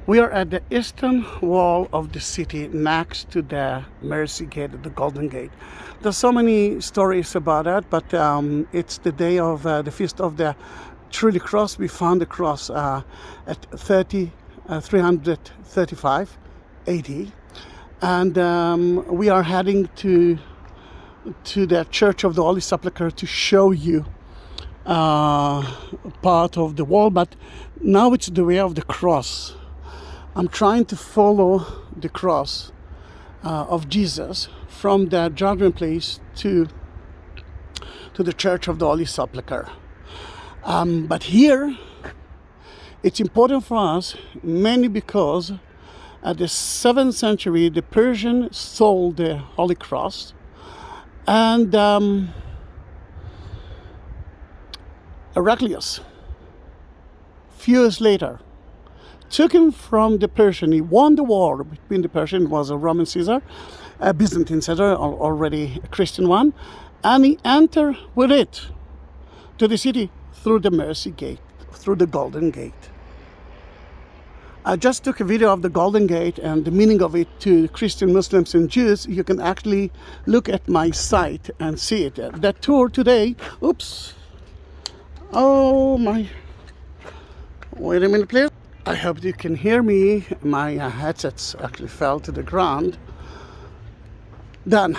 We are at the eastern wall of the city next to the Mercy Gate, the Golden Gate. There's so many stories about that, but it's the day of the feast of the Truly Cross. We found the cross at 335 AD, and we are heading to the Church of the Holy Sepulchre to show you part of the wall, but now it's the way of the cross. I'm trying to follow the cross of Jesus from the judgment place to the Church of the Holy Sepulchre. But here, it's important for us, mainly because at the 7th century, the Persians stole the Holy Cross, and Heraclius, few years later, took him from the Persian. He won the war between the Persian, was a Roman Caesar, a Byzantine Caesar, already a Christian one, and he entered with it to the city through the Mercy Gate, through the Golden Gate. I just took a video of the Golden Gate and the meaning of it to Christian, Muslims, and Jews. You can actually look at my site and see it. That tour today, oops, oh my, wait a minute please. I hope you can hear me. My headsets actually fell to the ground. Done.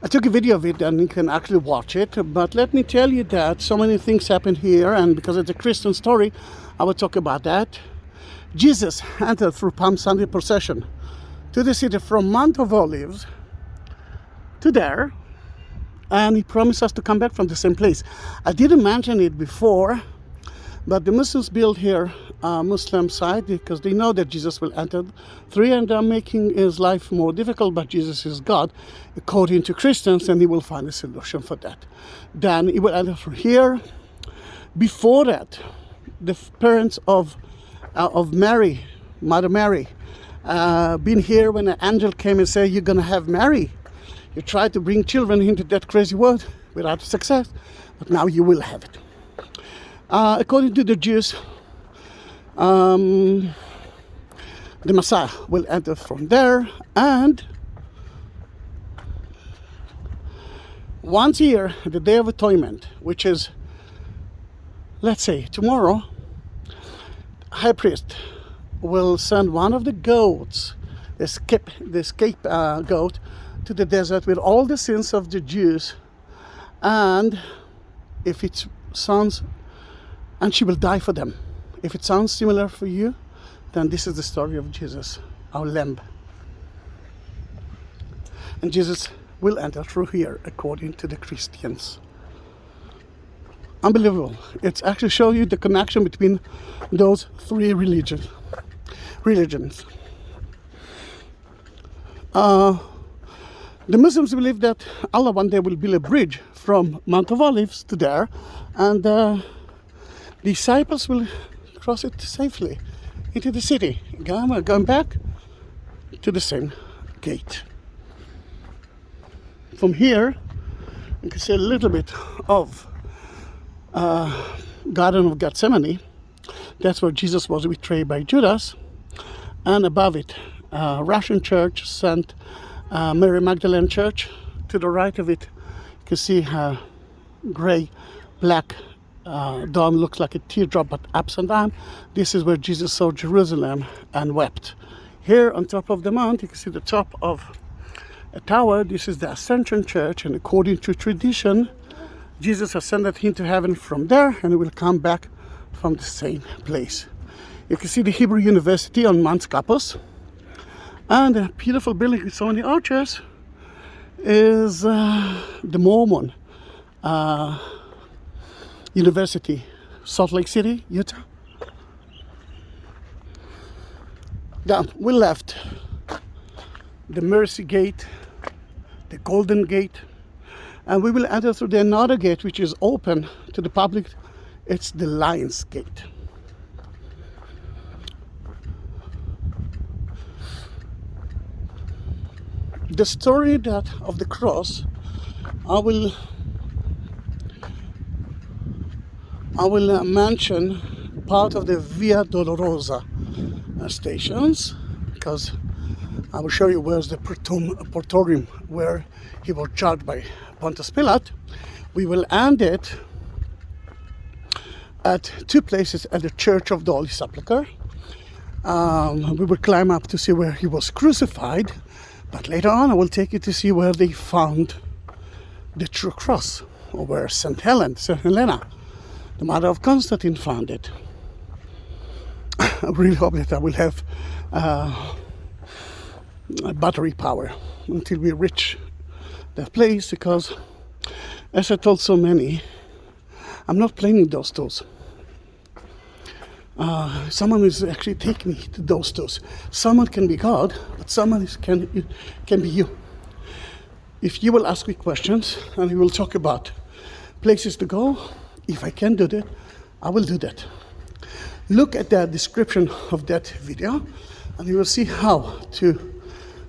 I took a video of it and you can actually watch it. But let me tell you that so many things happened here, and because it's a Christian story, I will talk about that. Jesus entered through Palm Sunday procession to the city from Mount of Olives to there, and he promised us to come back from the same place. I didn't mention it before, but the Muslims build here a Muslim site because they know that Jesus will enter through, and they're making his life more difficult, but Jesus is God, according to Christians, and he will find a solution for that. Then he will enter through here. Before that, the parents of Mary, Mother Mary, been here when an angel came and said, you're going to have Mary. You tried to bring children into that crazy world without success, but now you will have it. According to the Jews, the Messiah will enter from there, and once a year, the Day of Atonement, which is, let's say, tomorrow, high priest will send one of the goats, the scapegoat, to the desert with all the sins of the Jews, and if it sounds, and she will die for them. If it sounds similar for you, then this is the story of Jesus, our Lamb. And Jesus will enter through here, according to the Christians. Unbelievable. It's actually show you the connection between those three religions. The Muslims believe that Allah one day will build a bridge from Mount of Olives to there, and disciples will cross it safely into the city, going back to the same gate. From here, you can see a little bit of Garden of Gethsemane. That's where Jesus was betrayed by Judas, and above it, Russian Church, St. Mary Magdalene Church. To the right of it, you can see a gray, black dome, looks like a teardrop, but upside down. This is where Jesus saw Jerusalem and wept. Here on top of the mount, you can see the top of a tower. This is the Ascension Church, and according to tradition, Jesus ascended into heaven from there, and he will come back from the same place. You can see the Hebrew University on Mount Scapus, and a beautiful building with so many arches is the Mormon University, Salt Lake City, Utah. Then we left the Mercy Gate, the Golden Gate, and we will enter through the another gate which is open to the public. It's the Lion's Gate. The story of the cross, I will mention part of the Via Dolorosa. stations, because I will show you where's the Praetorium, where he was charged by Pontius Pilate. We will end it at two places at the Church of the Holy Sepulchre. We will climb up to see where he was crucified, but later on I will take you to see where they found the true cross, or where St. Helena, the mother of Constantine, found it. I really hope that I will have battery power until we reach that place, because as I told so many, I'm not playing those tools. Someone is actually taking me to those tools. Someone can be God, but someone can be you. If you will ask me questions and we will talk about places to go, if I can do that, I will do that. Look at the description of that video and you will see how to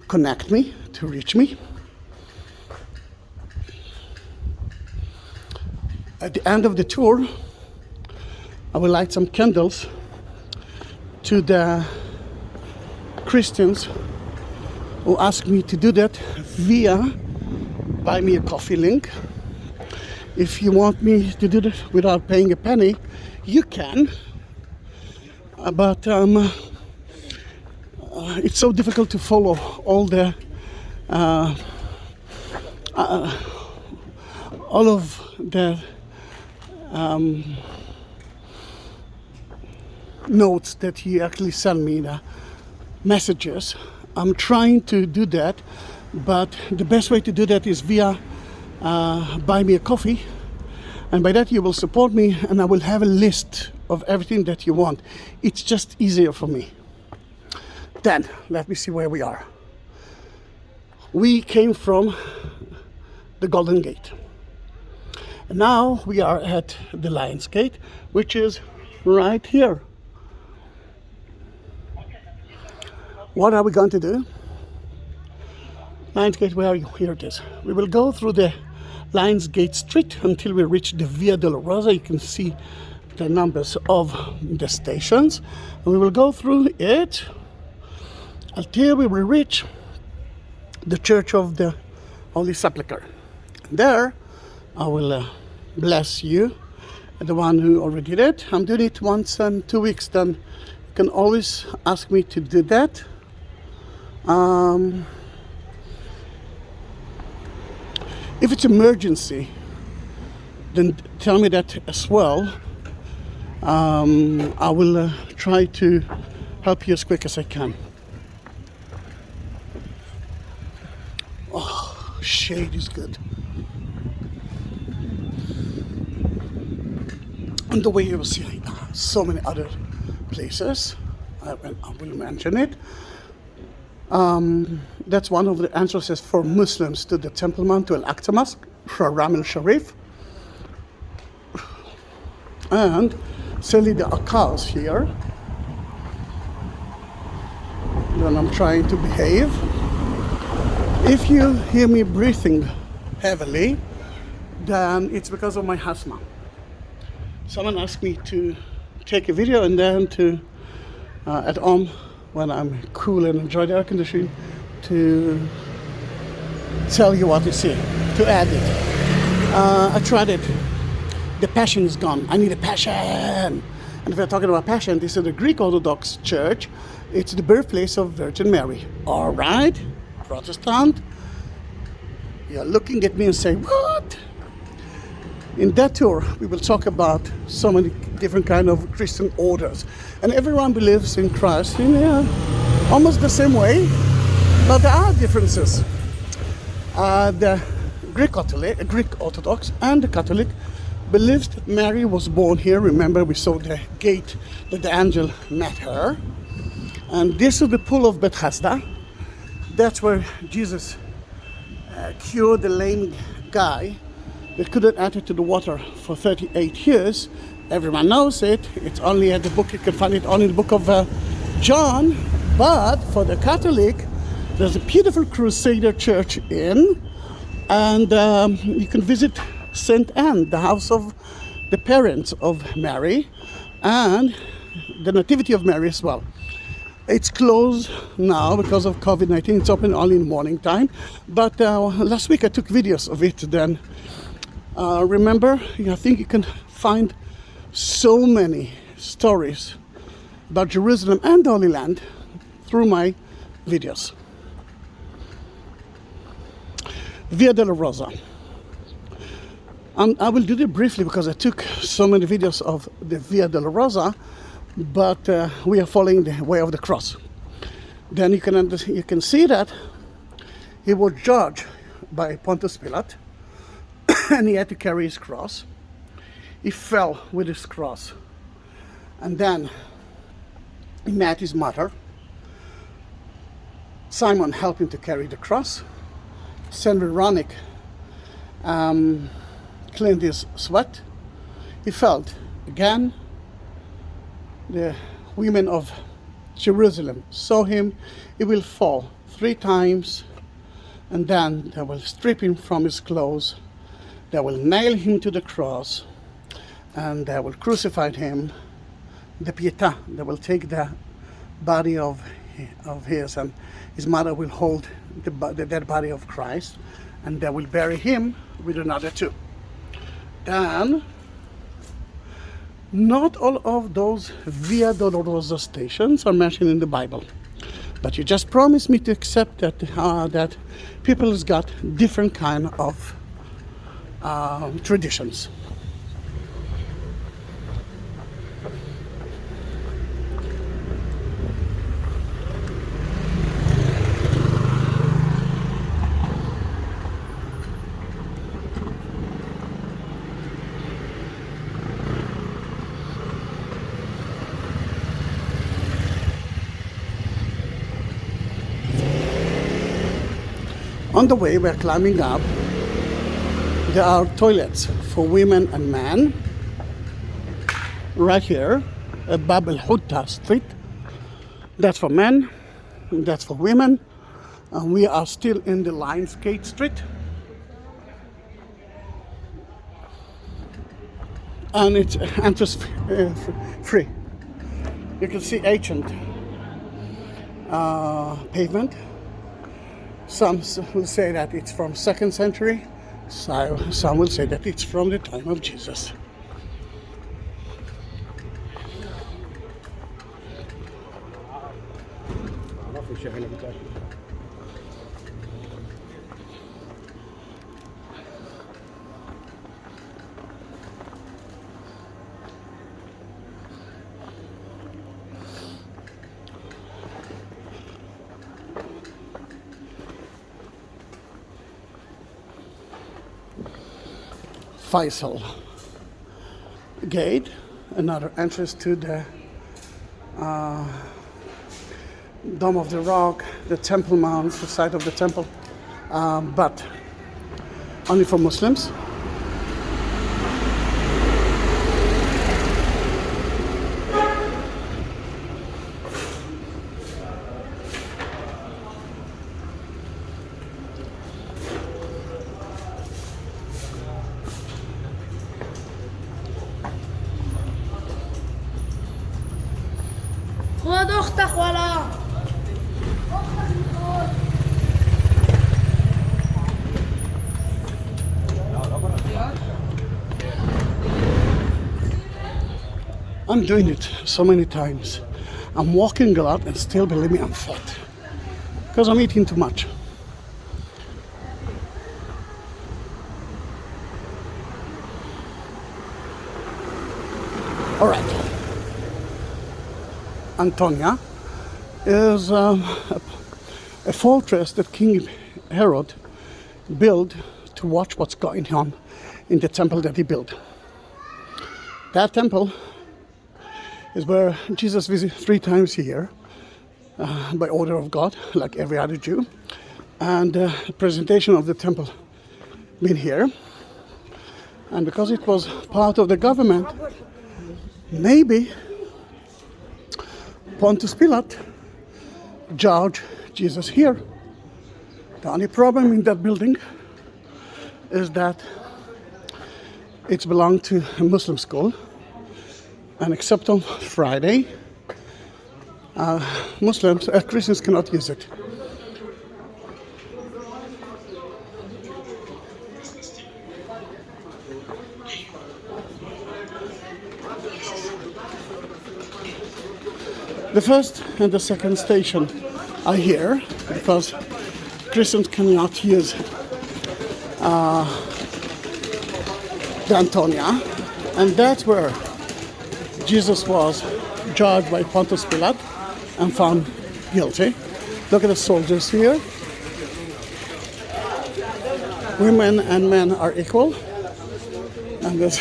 connect me, to reach me. At the end of the tour, I will light some candles to the Christians who ask me to do that via Buy Me a Coffee link. If you want me to do that without paying a penny, you can. But it's so difficult to follow all the all of the notes that he actually sent me, the messages. I'm trying to do that, but the best way to do that is via Buy Me a Coffee, and by that you will support me and I will have a list of everything that you want. It's just easier for me. Then let me see where we are. We came from the Golden Gate, and now we are at the Lion's Gate, which is right here. What are we going to do? Lion's Gate, where are you? Here it is. We will go through the Lion's Gate Street until we reach the Via Dolorosa. You can see the numbers of the stations. And we will go through it until we will reach the Church of the Holy Sepulchre. There, I will bless you, the one who already did it. I'm doing it once in 2 weeks, then you can always ask me to do that. If it's emergency, then tell me that as well. I will try to help you as quick as I can. Oh, shade is good. And the way you will see so many other places, I will mention it. That's one of the entrances for Muslims to the Temple Mount, to Al-Aqsa Mosque, Haram al-Sharif. And sadly the Akaz here. Then I'm trying to behave. If you hear me breathing heavily, then it's because of my asthma. Someone asked me to take a video and then to at home, when I'm cool and enjoy the air conditioning, to tell you what you see, to add it. I tried it. The passion is gone. I need a passion. And if we're talking about passion, this is the Greek Orthodox Church. It's the birthplace of Virgin Mary. All right, Protestant, you're looking at me and say, what? In that tour, we will talk about so many different kind of Christian orders. And everyone believes in Christ in almost the same way, but there are differences. The Greek Orthodox and the Catholic believes that Mary was born here. Remember, we saw the gate that the angel met her. And this is the pool of Bethesda. That's where Jesus cured the lame guy that couldn't enter to the water for 38 years. Everyone knows it. It's only at the book, you can find it only in the book of John. But for the Catholic, there's a beautiful Crusader church in, and you can visit St. Anne, the house of the parents of Mary, and the Nativity of Mary as well. It's closed now because of COVID-19. It's open only in morning time. But last week I took videos of it then. Remember, I think you can find so many stories about Jerusalem and the Holy Land through my videos. Via Dolorosa. I will do it briefly because I took so many videos of the Via Dolorosa, but we are following the way of the cross. Then you can see that he was judged by Pontius Pilate, and he had to carry his cross. He fell with his cross, and then he met his mother. Simon helped him to carry the cross. Saint Veronic cleaned his sweat. He felt again. The women of Jerusalem saw him. He will fall 3 times, and then they will strip him from his clothes. They will nail him to the cross, and they will crucify him. The Pietà, they will take the body of his, and his mother will hold the dead body of Christ, and they will bury him with another 2. Then, not all of those Via Dolorosa stations are mentioned in the Bible, but you just promised me to accept that people has got different kind of traditions. On the way we're climbing up, there are toilets for women and men. Right here, at Bab el-Hutta Street. That's for men, that's for women. And we are still in the Lionsgate Street. And it's entrance free. You can see ancient pavement. Some will say that it's from 2nd century. Some will say that it's from the time of Jesus. Faisal Gate, another entrance to the Dome of the Rock, the Temple Mount, the site of the temple, but only for Muslims. I'm doing it so many times. I'm walking a lot and still, believe me, I'm fat. Because I'm eating too much. All right. Antonia is a fortress that King Herod built to watch what's going on in the temple that he built. That temple is where Jesus visits 3 times a year by order of God, like every other Jew. And the presentation of the temple been here. And because it was part of the government, maybe Pontius Pilate judged Jesus here. The only problem in that building is that it's belonged to a Muslim school. And except on Friday, Muslims, Christians cannot use it. The first and the second station are here because Christians cannot use the Antonia, and that's where Jesus was judged by Pontius Pilate and found guilty. Look at the soldiers here. Women and men are equal. And there's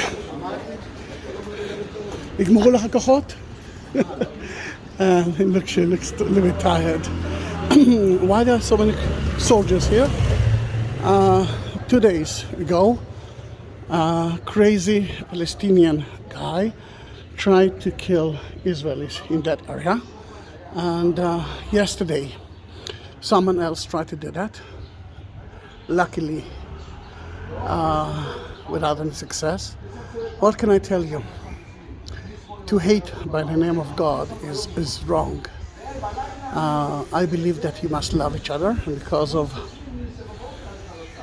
and she looks a little bit tired. Why there are so many soldiers here? 2 days ago, a crazy Palestinian guy tried to kill Israelis in that area. And yesterday, someone else tried to do that. Luckily, without any success. What can I tell you? To hate by the name of God is wrong. I believe that you must love each other, and because of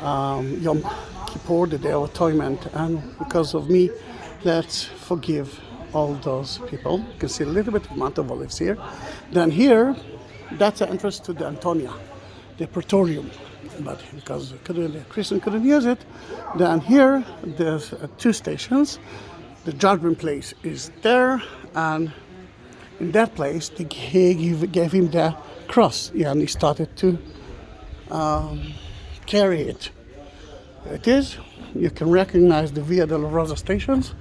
Yom Kippur, the Day of Atonement, and because of me, let's forgive all those people. You can see a little bit of Mount of Olives here. Then here, that's the entrance to the Antonia, the Praetorium. But because the Christian couldn't use it, then here there's 2 stations. The judgment place is there, and in that place he gave him the cross, and he started to carry it. There it is. You can recognize the Via Dolorosa stations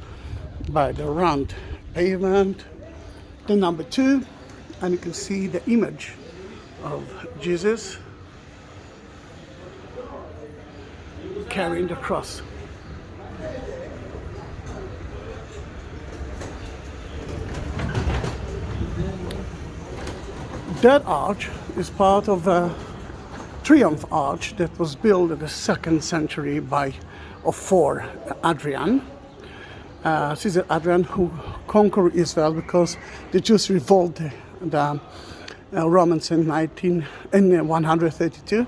by the round pavement, the number 2, and you can see the image of Jesus carrying the cross. That arch is part of a triumph arch that was built in the 2nd century for Adrian. Caesar Adrian, who conquered Israel because the Jews revolted the Romans in 132,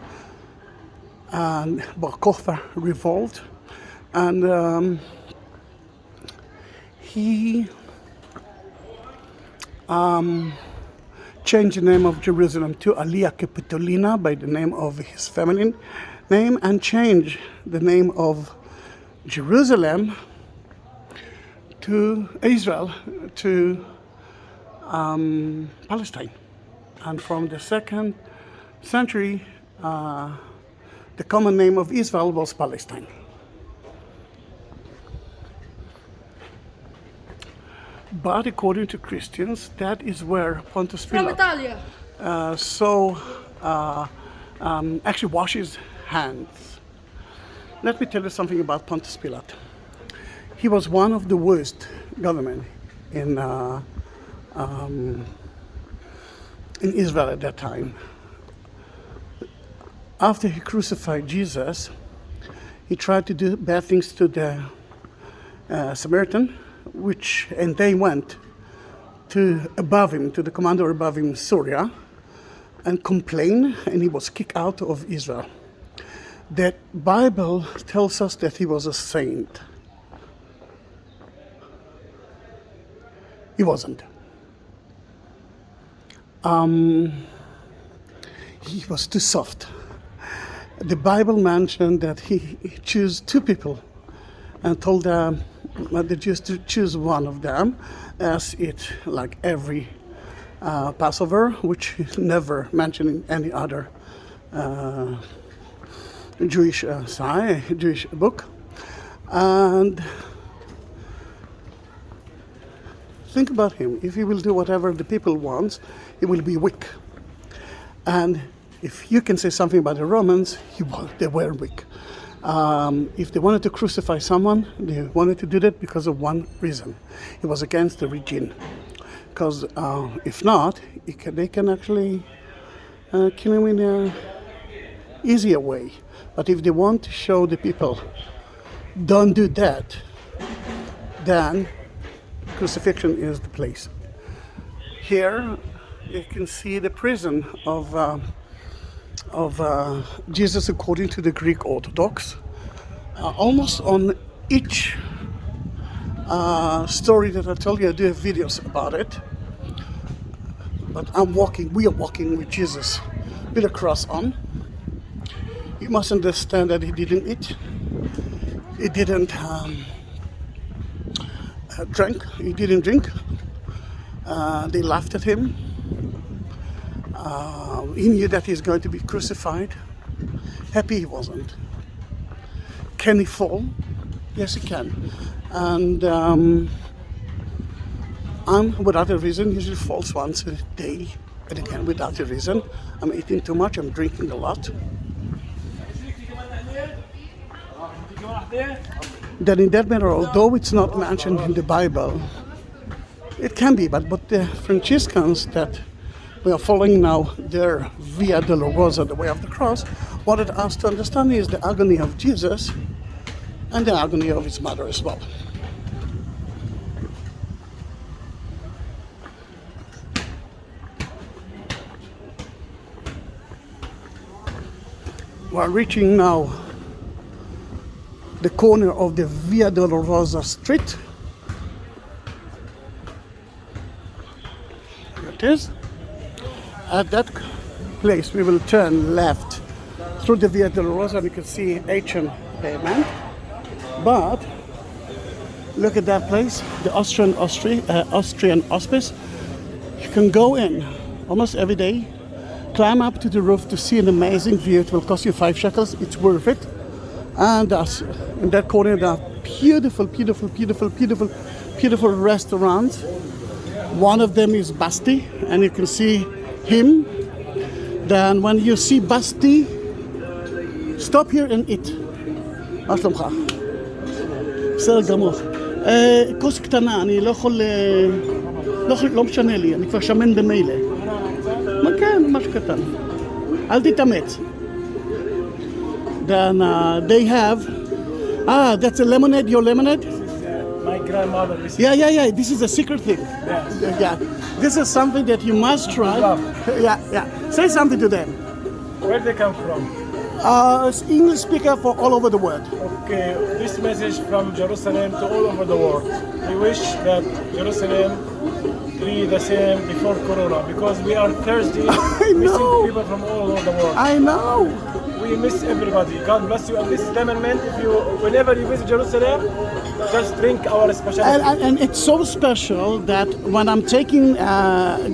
and Golgotha revolt, and he changed the name of Jerusalem to Alia Capitolina by the name of his feminine name, and changed the name of Jerusalem to Israel, to Palestine. And from the 2nd century, the common name of Israel was Palestine. But according to Christians, that is where Pontius Pilate actually washes hands. Let me tell you something about Pontius Pilate. He was one of the worst government in Israel at that time. After he crucified Jesus, he tried to do bad things to the Samaritan, and they went to the commander above him, Syria, and complained, and he was kicked out of Israel. The Bible tells us that he was a saint. He wasn't. He was too soft. The Bible mentioned that he chose 2 people and told the Jews to choose one of them, as it, like every Passover, which is never mentioned in any other Jewish book. And think about him. If he will do whatever the people want, he will be weak. And if you can say something about the Romans, they were weak. If they wanted to crucify someone, they wanted to do that because of one reason. It was against the regime. Because if not, they can actually kill him in an easier way. But if they want to show the people, don't do that, then crucifixion is the place. Here, You can see the prison of Jesus according to the Greek Orthodox. Almost on each story that I told you, I do have videos about it. But we are walking with Jesus with a cross on. You must understand that he didn't eat. He didn't drink. He didn't drink. They laughed at him. He knew that he's going to be crucified. Happy he wasn't. Can he fall? Yes, he can. And without a reason, usually falls once a day. And again, without a reason. I'm eating too much, I'm drinking a lot. Then in that matter, although it's not mentioned in the Bible, it can be, but the Franciscans that we are following now their Via Dolorosa, the way of the cross, wanted us to understand is the agony of Jesus and the agony of his mother as well. We're reaching now the corner of the Via Dolorosa street. There it is. At that place we will turn left through the Via Dolorosa and you can see ancient pavement. But look at that place, the Austrian Hospice. You can go in almost every day, climb up to the roof to see an amazing view. It will cost you 5 shekels, it's worth it. And in that corner there are beautiful restaurants. One of them is Basti, and you can see him. Then when you see Basti, stop here and eat. מה שלומך? בסדר גמור. כוס קטנה, אני לא יכול, לא משנה לי, אני כבר שמן במילא. מה כן, משהו קטן. אל תתאמץ. Then they have, that's a lemonade, your lemonade? My grandmother. Yeah, this is a secret thing. Yes. Yeah, this is something that you must try. Yeah. Say something to them. Where they come from? English speaker for all over the world. Okay, this message from Jerusalem to all over the world. We wish that Jerusalem be the same before Corona, because we are thirsty, missing people from all over the world. I know. We miss everybody. God bless you. And this lemon mint, whenever you visit Jerusalem, just drink our specialty. And it's so special that when I'm taking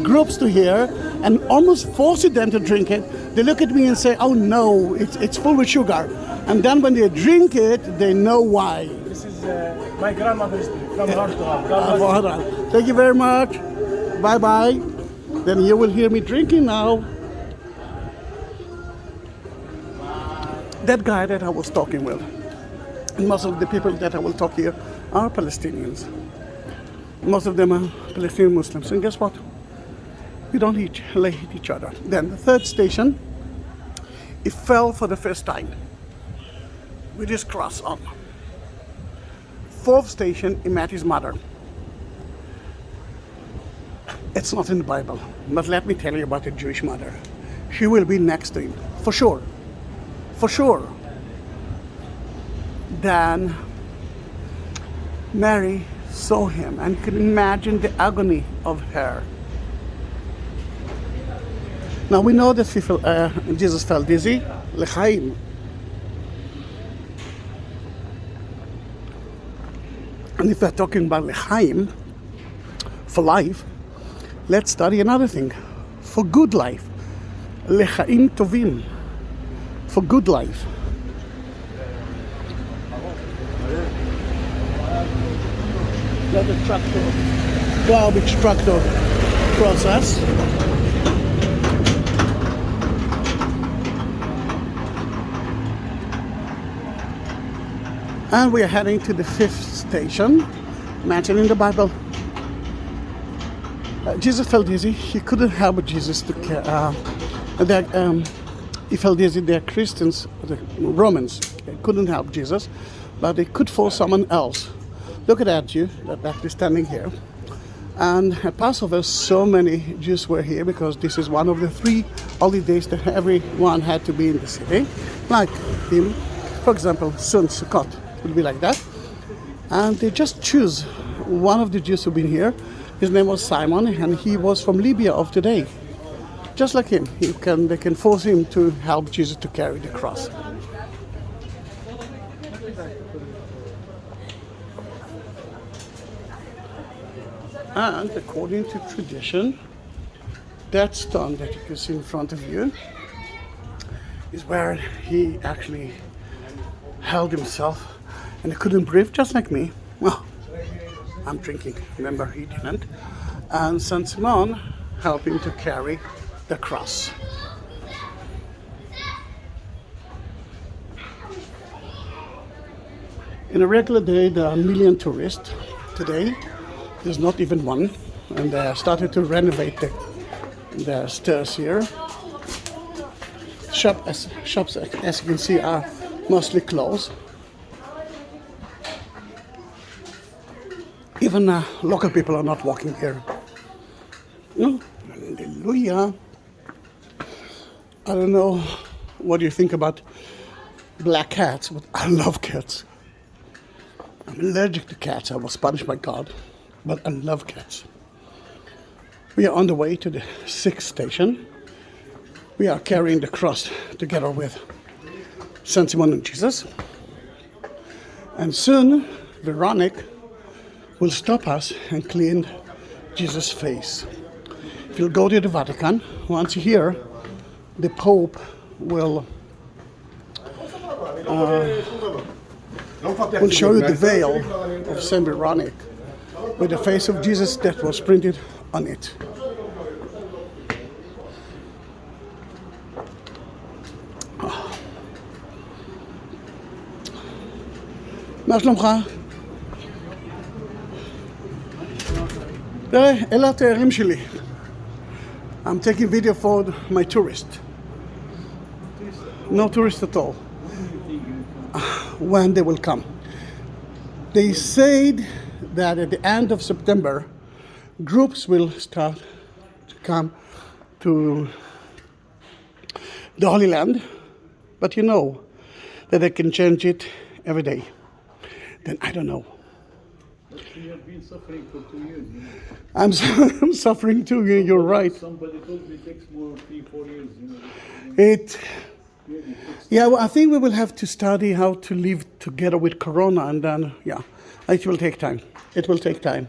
groups to here and almost forcing them to drink it, they look at me and say, "Oh no, it's full with sugar." And then when they drink it, they know why. This is my grandmother's from heart to heart. God bless you. Thank you very much. Bye bye. Then you will hear me drinking now. That guy that I was talking with, and most of the people that I will talk here are Palestinians. Most of them are Palestinian Muslims. And guess what? We don't hate each other. Then the third station, he fell for the first time with his cross on. Fourth station, he met his mother. It's not in the Bible, but let me tell you about the Jewish mother. She will be next to him, for sure. For sure. Then Mary saw him and could imagine the agony of her. Now we know that Jesus felt dizzy, l'chaim. And if we're talking about l'chaim, for life, let's study another thing, for good life, l'chaim tovim. For good life. Let the garbage tractor process. And we are heading to the fifth station, mentioned in the Bible. Jesus felt dizzy. He couldn't help Jesus to care. He felt dizzy. They're Christians, the Romans. They couldn't help Jesus, but they could force someone else. Look at that Jew, that is standing here. And at Passover, so many Jews were here because this is one of the 3 holidays that everyone had to be in the city. Like him, for example, soon Sukkot will be like that. And they just choose one of the Jews who've been here. His name was Simon, and he was from Libya of today. Just like him, they can force him to help Jesus to carry the cross. And according to tradition, that stone that you can see in front of you is where he actually held himself, and he couldn't breathe, just like me. Well, I'm drinking, remember he didn't. And Saint Simon helped him to carry the cross. In a regular day, there are 1 million tourists. Today, there's not even one, and they started to renovate the stairs here. Shops, as you can see, are mostly closed. Even local people are not walking here. No, hallelujah. I don't know what you think about black cats, but I love cats. I'm allergic to cats. I was punished by God, but I love cats. We are on the way to the 6th station. We are carrying the cross together with Saint Simon and Jesus. And soon, Veronique will stop us and clean Jesus' face. If you'll go to the Vatican, once you're here, the Pope will show you the veil of Saint Veronique with the face of Jesus that was printed on it. מה שלומך? תראה, אלה התיירים שלי. I'm taking video for my tourist. No tourist at all. When they will come. They said that at the end of September, groups will start to come to the Holy Land, but you know that they can change it every day. Then I don't know. But you have been suffering for 2 years. You know? I'm suffering too, you're right. Somebody told me it takes more 3-4 years. You know? Yeah, well, I think we will have to study how to live together with Corona, and then, yeah, it will take time. It will take time.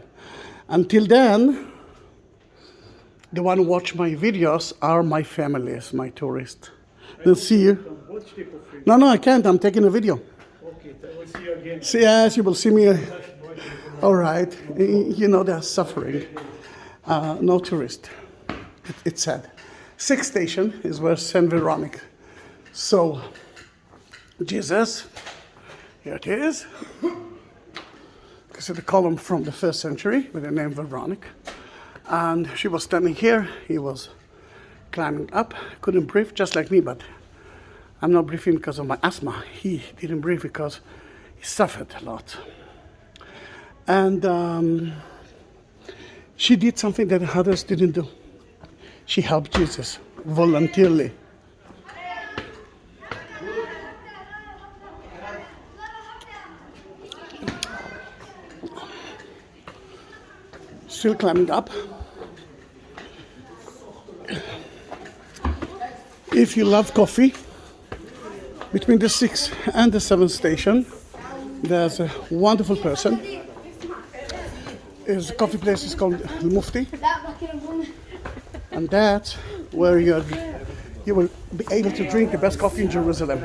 Until then, the one who watch my videos are my families, my tourists. They'll see you. No, I can't. I'm taking a video. Okay, I will see you again. Yes, you will see me. All right. You know they're suffering. No tourist. It's sad. 6th station is where Saint Veronique. So, Jesus, here it is. You see the column from the 1st century with the name Veronique. And she was standing here. He was climbing up. Couldn't breathe, just like me, but I'm not breathing because of my asthma. He didn't breathe because he suffered a lot. And she did something that others didn't do. She helped Jesus voluntarily. Still climbing up. If you love coffee, between the 6th and the 7th station, there's a wonderful person. His coffee place is called El Mufti. And that's where you will be able to drink the best coffee in Jerusalem.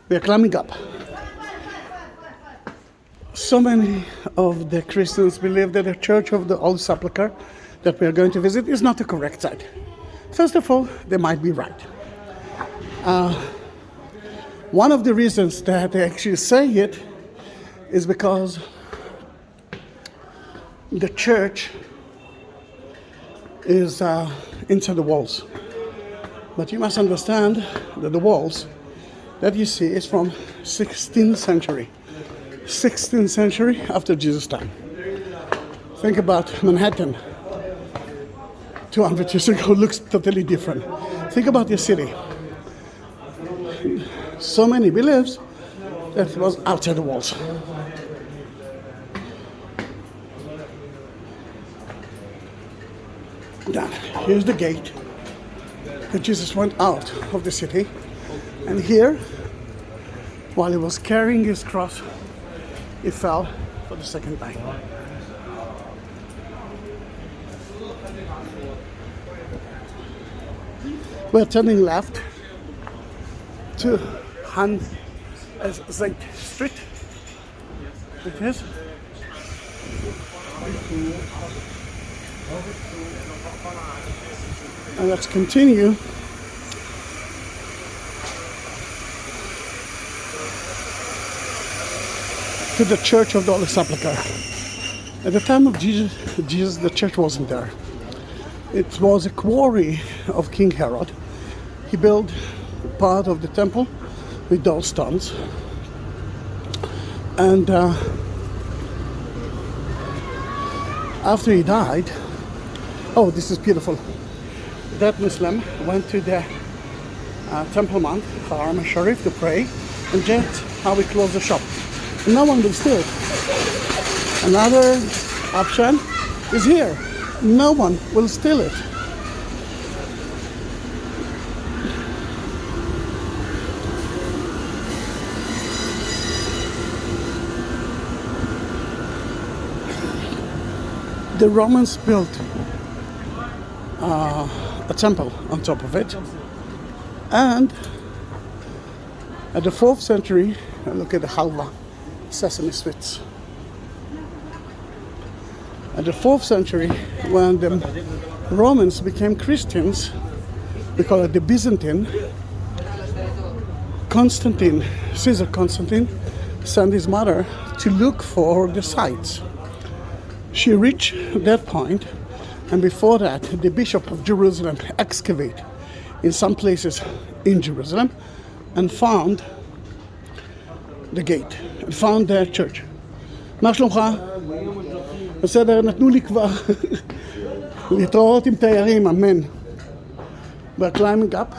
We are climbing up. So many of the Christians believe that the Church of the Old Sepulchre that we are going to visit is not the correct site. First of all, they might be right. One of the reasons that they actually say it is because the church is inside the walls. But you must understand that the walls that you see is from 16th century. 16th century after Jesus' time. Think about Manhattan 200 years ago, looks totally different. Think about your city. So many beliefs that it was outside the walls. Now, here's the gate that Jesus went out of the city. And here, while he was carrying his cross, he fell for the second time. We're turning left to Zahi Street. It is. And let's continue to the Church of the Holy Sepulchre. At the time of Jesus, the church wasn't there. It was a quarry of King Herod. He built part of the temple with those stones. And after he died, oh, this is beautiful. That Muslim went to the Temple Mount, Haram al-Sharif, to pray, and that's how we close the shop. And no one will steal it. Another option is here. No one will steal it. The Romans built a temple on top of it, and at the 4th century, look at the halva, sesame sweets. At the 4th century, when the Romans became Christians, we call it the Byzantine, Caesar Constantine, sent his mother to look for the sites. She reached that point, and before that, the Bishop of Jerusalem excavated in some places in Jerusalem and found the gate, and found the church. מה שלומך? בסדר, נתנו לי כבר להתראות עם תיירים, אמן. We're climbing up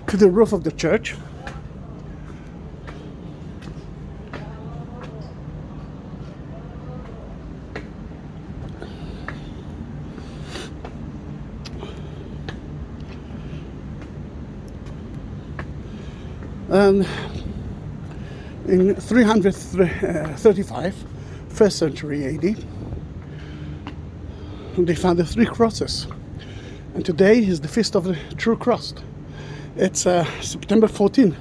to the roof of the church. And in 335, 1st century AD, they found the 3 crosses. And today is the Feast of the True Cross. It's September 14.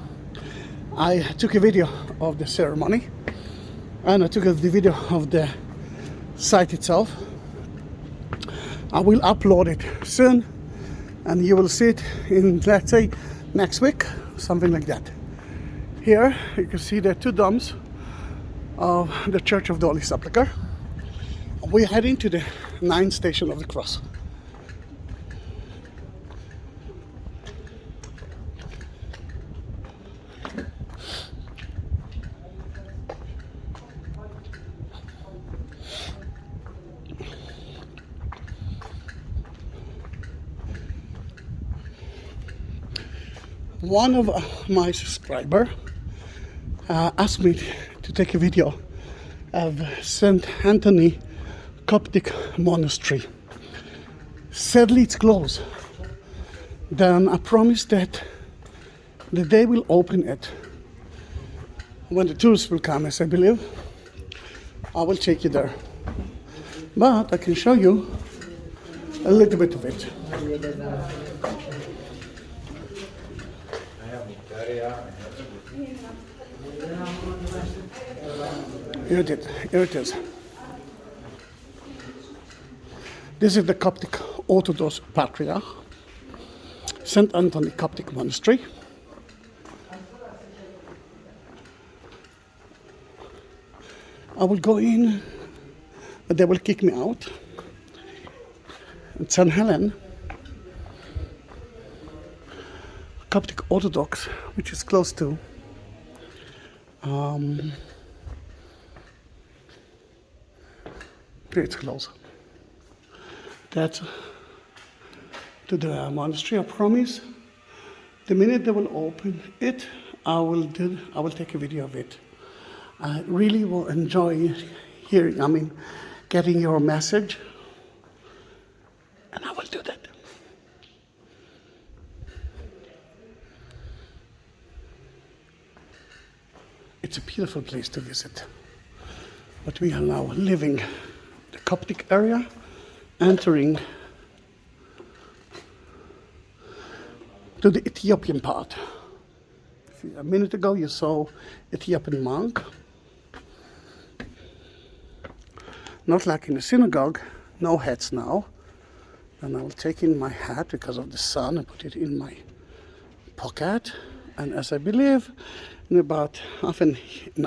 I took a video of the ceremony, and I took the video of the site itself. I will upload it soon, and you will see it in, let's say, next week, something like that. Here you can see the 2 domes of the Church of the Holy Sepulchre. We're heading to the 9th station of the cross. One of my subscribers asked me to take a video of St. Anthony Coptic Monastery. Sadly, it's closed. Then I promised that the day will open it when the tourists will come, as I believe. I will take you there. But I can show you a little bit of it. Here it is. This is the Coptic Orthodox Patriarch, St. Anthony Coptic Monastery. I will go in, but they will kick me out. At St. Helen, Coptic Orthodox, which is close to It's close. That's to the monastery. I promise. The minute they will open it, I will take a video of it. I really will enjoy hearing. Getting your message, and I will do that. It's a beautiful place to visit. But we are now leaving the Coptic area, entering to the Ethiopian part. A minute ago you saw Ethiopian monk. Not like in the synagogue, no hats now. And I will take in my hat because of the sun and put it in my pocket. And as I believe, in about half an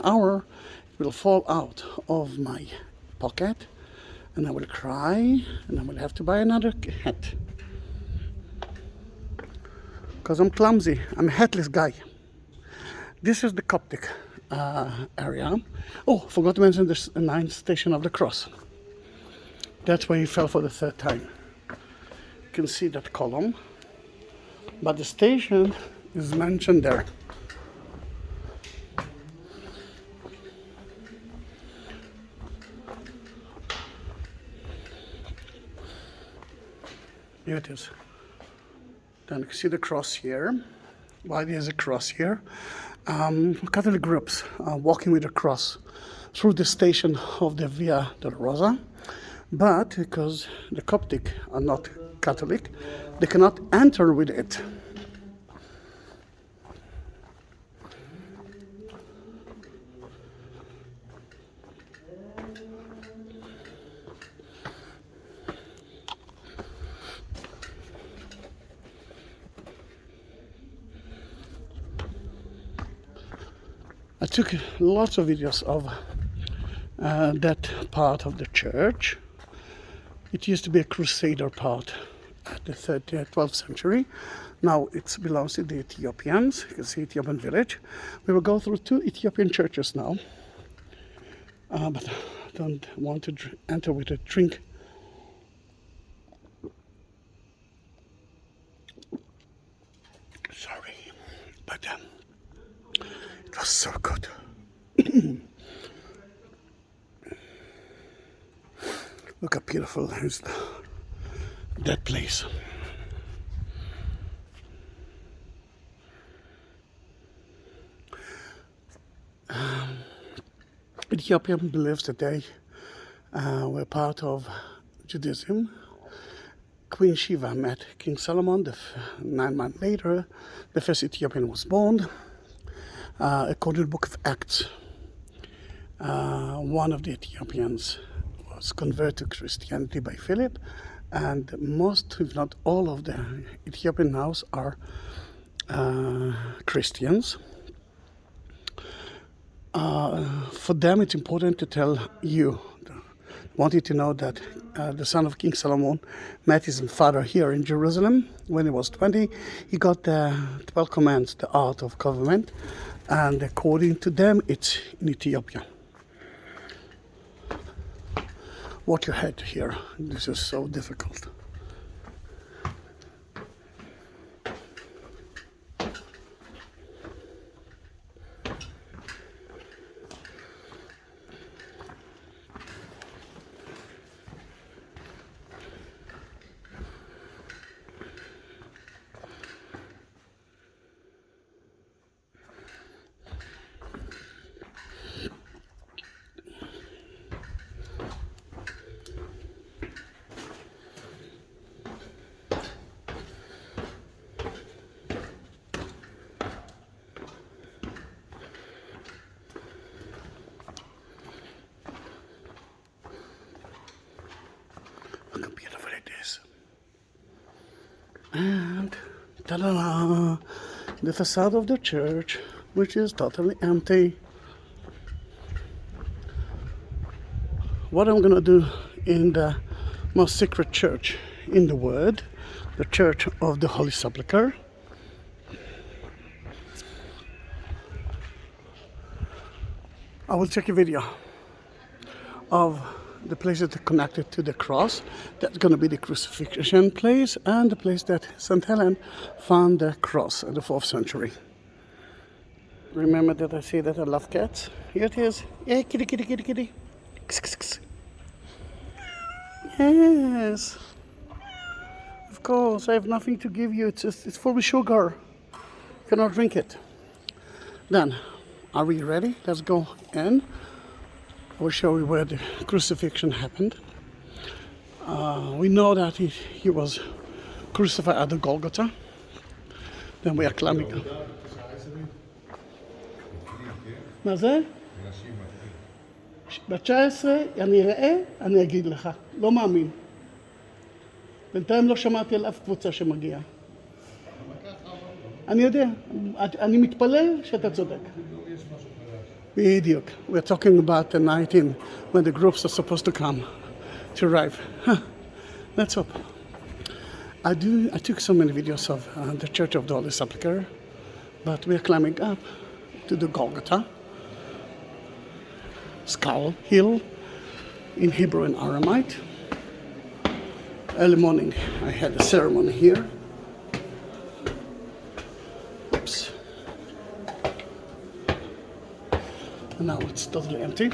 hour, it will fall out of my pocket. And I will cry, and I will have to buy another hat. Because I'm clumsy, I'm a hatless guy. This is the Coptic area. Oh, forgot to mention the 9th station of the cross. That's where he fell for the 3rd time. You can see that column, but the station is mentioned there. Here it is. Then you can see the cross here. Why there's a cross here? Catholic groups are walking with a cross through the station of the Via Dolorosa, but because the Coptic are not Catholic, they cannot enter with it. I took lots of videos of that part of the church. It used to be a crusader part at the 12th century. Now it belongs to the Ethiopians. You can see Ethiopian village. We will go through 2 Ethiopian churches now. But I don't want to enter with a drink. Sorry, but it was so good. Look how beautiful is that place. Ethiopian believes that they were part of Judaism. Queen Shiva met King Solomon. 9 months later, the first Ethiopian was born. According to the Book of Acts, one of the Ethiopians was converted to Christianity by Philip, and most, if not all, of the Ethiopian house are Christians. For them, it's important to tell you, want you to know that the son of King Solomon met his father here in Jerusalem when he was 20. He got the 12 commands, the art of government, and according to them, it's in Ethiopia. Watch your head here. This is so difficult. Look how beautiful it is. And ta-da! The facade of the church, which is totally empty. What I'm gonna do in the most secret church in the world, the Church of the Holy Sepulchre. I will take a video of the places that are connected to the cross. That's going to be the Crucifixion Place and the place that St. Helen found the cross in the 4th century. Remember that I say that I love cats? Here it is. Hey, kitty, kitty, kitty, kitty. Yes. Of course, I have nothing to give you. It's full of sugar. You cannot drink it. Then, are we ready? Let's go in. I will show you where the crucifixion happened. We know that he was crucified at the Golgotha. Then we are climbing. מה זה? ב-19 אני אראה, אני אגיד לך. לא מאמין. בינתיים לא שמעתי על אף קבוצה שמגיעה. אני יודע, אני מתפלל שאתה צודק. בדיוק. We're talking about the 19 when the groups are supposed to come, to arrive. Let's hope. I took so many videos of the Church of the Holy Sepulchre, but we're climbing up to the Golgotha, skull hill in Hebrew and Aramaic. Early morning I had a ceremony here. Oops. And now it's totally empty.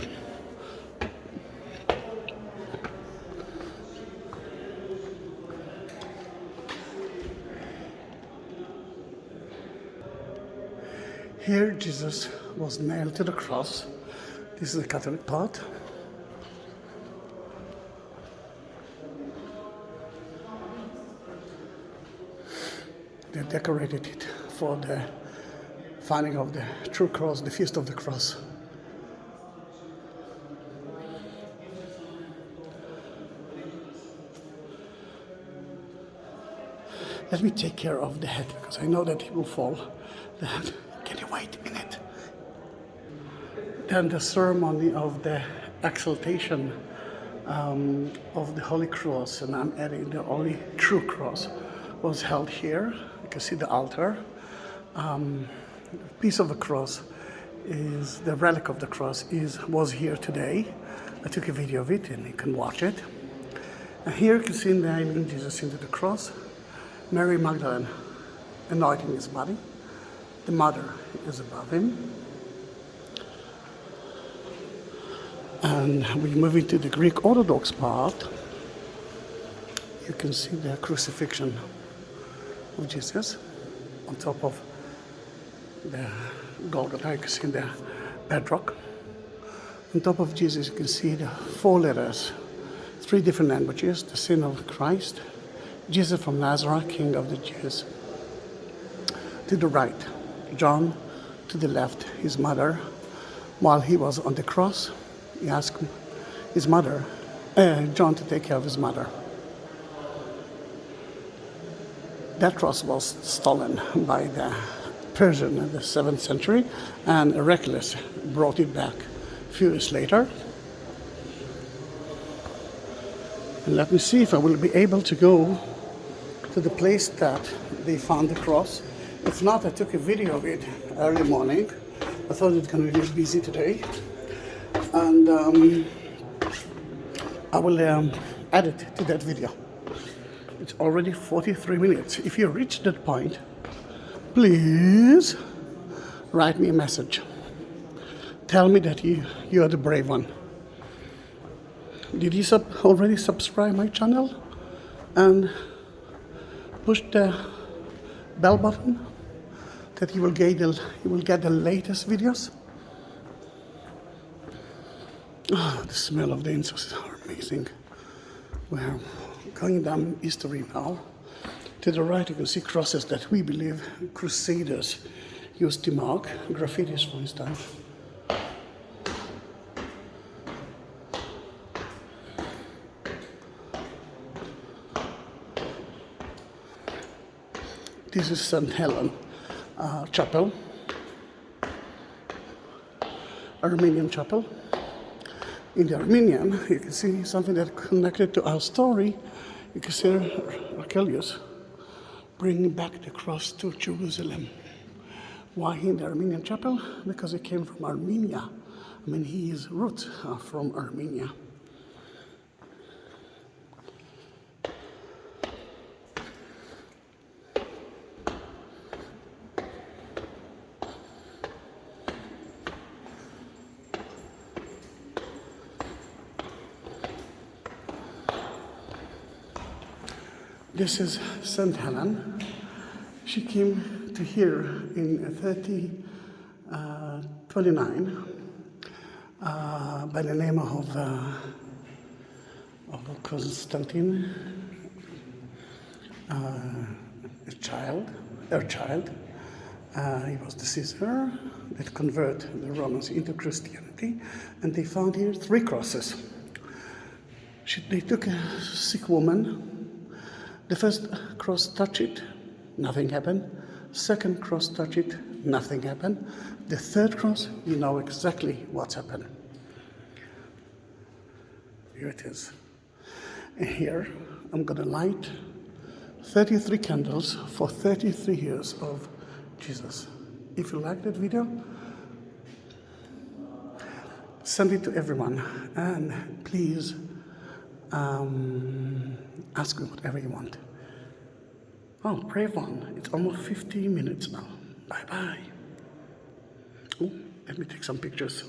Here Jesus was nailed to the cross. This is the Catholic part. They decorated it for the finding of the true cross, the Feast of the Cross. Let me take care of the head because I know that it will fall. The head. Can you wait a minute? Then the ceremony of the exaltation of the Holy Cross, and I'm adding the only true cross, was held here. You can see the altar. The piece of the cross is the relic of the cross was here today. I took a video of it and you can watch it. And here you can see nailing Jesus into the cross. Mary Magdalene anointing his body. The mother is above him. And we move into the Greek Orthodox part. You can see the crucifixion of Jesus on top of the Golgotha. You can see the bedrock. On top of Jesus, you can see the 4 letters, 3 different languages, the sin of Christ, Jesus from Nazareth, King of the Jews. To the right, John, to the left, his mother. While he was on the cross, he asked his mother, John, to take care of his mother. That cross was stolen by the Persian in the 7th century, and Heraclius brought it back a few years later. And let me see if I will be able to go to the place that they found the cross. If not, I took a video of it early morning. I thought it was going to be really busy today. And I will add it to that video. It's already 43 minutes. If you reach that point, please write me a message. Tell me that you are the brave one. Did you already subscribe my channel? And push the bell button that you will get the latest videos. Oh, the smell of the incense are amazing. We're going down history now. To the right you can see crosses that we believe crusaders used to mark, graffitis for instance. This is St. Helen Chapel, Armenian chapel. In the Armenian, you can see something that connected to our story. You can see Archelaus bringing back the cross to Jerusalem. Why in the Armenian chapel? Because he came from Armenia. I mean, his roots are from Armenia. This is St. Helen. She came to here in 3029 by the name of Constantine, her child. He was the Caesar that converted the Romans into Christianity, and they found here 3 crosses. They took a sick woman. The first cross touched it, nothing happened. Second cross touched it, nothing happened. The third cross, you know exactly what's happened. Here it is. And here, I'm going to light 33 candles for 33 years of Jesus. If you like that video, send it to everyone. And please ask me whatever you want. Oh, brave one. It's almost 50 minutes now. Bye-bye. Oh, let me take some pictures.